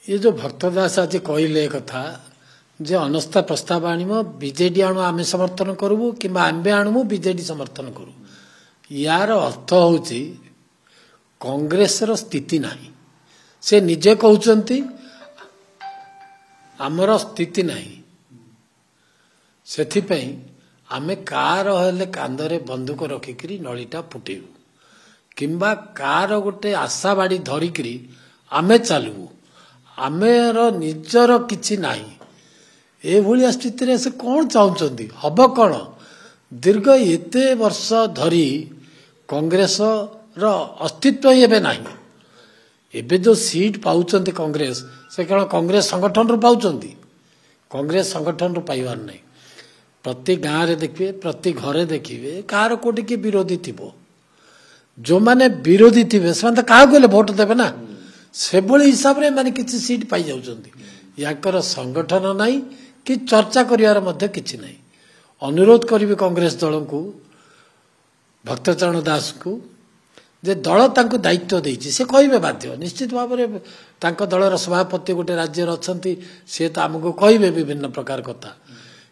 ये जो भक्तदास आज कहले कथा जे अनस्था प्रस्ताव आनिब बीजेडी आणु आमे समर्थन करबु किंबा आंबे आणु बीजेडी समर्थन करू यार अर्थ होची कांग्रेस रो स्थिति नाही से निजे कहउचंती आमर स्थिति नाही सेथि पई आमे कार हेले कांदरे बंदूक रखिकरी नळीटा फुटेबु किंबा कार गोटे आशा बाड़ी धरिकरी आमे चालू आमेर निजर किछि नाही ए भलिया स्थिति रे से कोन चाहुचंती हब कोन दीर्घ एते वर्ष धरी कांग्रेस रो अस्तित्व एबे नाही एबे जो सीट पाउचंती कांग्रेस से केवल कांग्रेस संगठन रो पाउचंती कांग्रेस संगठन रो पाइबार नाही प्रति गाँव रे देखिए प्रति घरे देखिए कार कोटी के विरोधी थिबो जो माने विरोधी थे से क्या भोट देवे ना से हिसाब रे माने किसी सीट पाई जाउचंती याकर संगठन नहीं कि चर्चा करियार मध्य किछि नहीं अनुरोध करी कांग्रेस दल को भक्तचरण दास को जे दल तांको दायित्व देछि से कहबे बाध्य निश्चित भाव में तांको दलर सभापति गोटे राज्य अछंती से तो आमको कहबे विभिन्न प्रकार कथा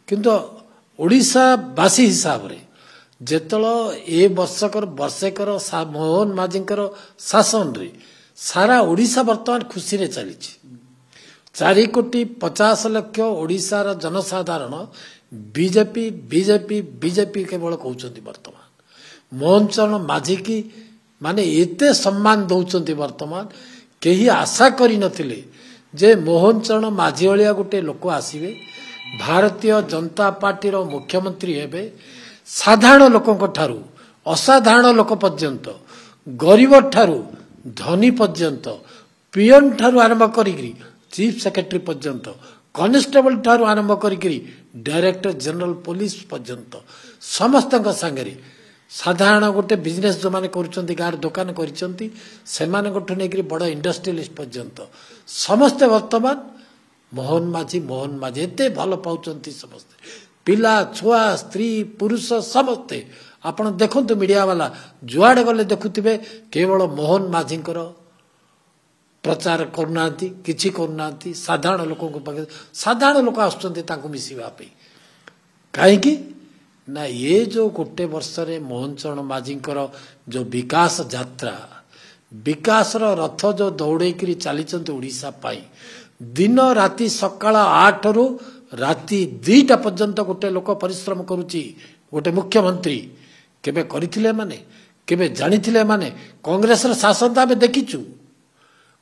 किंतु ओडिशावासी हिसाब रे जेतल ए वर्षकर वर्षेकर मोहन माझीकर शासन रे सारा ओडिशा वर्तमान खुशी रे चली 4,50,00,000 ओडिशार जनसाधारण बीजेपी बीजेपी बीजेपी केवल कहउचंती वर्तमान मोहन चरण माझी की माने एते सम्मान दउचंती वर्तमान केही आशा करि नथिले जे मोहन चरण माझी ओलिया गोटे लोक आसीबे भारतीय जनता पार्टी रो मुख्यमंत्री हेबे साधारण लोक ठारू असाधारण लोक पर्यंत गरीब ठारू धनी पर्यंत पीएन ठारू आरंभ करी चीफ सेक्रेटरी पर्यंत कॉन्स्टेबल ठारू आरंभ करी डायरेक्टर जनरल पुलिस पर्यंत समस्त सांगे साधारण गोटे बिजनेस जो माने करूचंती गार दुकान करिसंती सेमान गोठु नेकरी बड़ इंडस्ट्रियलिस्ट पर्यंत समस्त वर्तमान मोहन माझी एते भल पाउचंती समस्त पिला छुआ स्त्री पुरुष समस्ते आपण देखंतु मीडिया वाला जुआड़े गले देखुथिबे केवल मोहन माझीकर प्रचार करूनांती किछि करूनांती साधारण लोक को साधारण लोक आसुचंती तांको मिसिबा पे काहे कि ना ये जो गोटे वर्ष रे मोहन चरण माझीकर जो विकास यात्रा विकास रथ जो दौड़े करी चलीचंती ओडिशा पाई दिन राति सकाळ 8 रु राति 2टा पर्यंत गोटे लोक परिश्रम करुची गोटे मुख्यमंत्री केबे करिथिले माने केबे जानिथिले माने कांग्रेस र शासन आमे देखिचु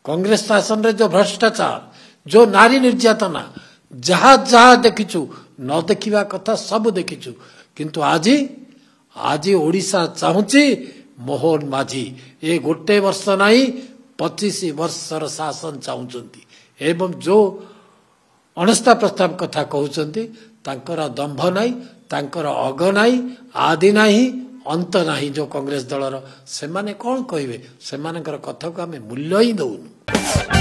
कांग्रेस शासन रे जो भ्रष्टाचार जो नारी निर्यातना जहाँ जहाँ देखिचु न देखिबा कथा सब देखिचु किंतु आज ओडिशा चाहुची मोहन माझी ए गोटे वर्ष नाही 25 वर्षर शासन चाहुचंती एवं जो अनस्था प्रस्ताव कथा कहउचंती तांकर दंभ नाही तांकर अग नाही आदि नाही अंत नाही जो कांग्रेस दलर से माने कोन कहबे से मानकर कथा को आमे मूल्य ही दउनु।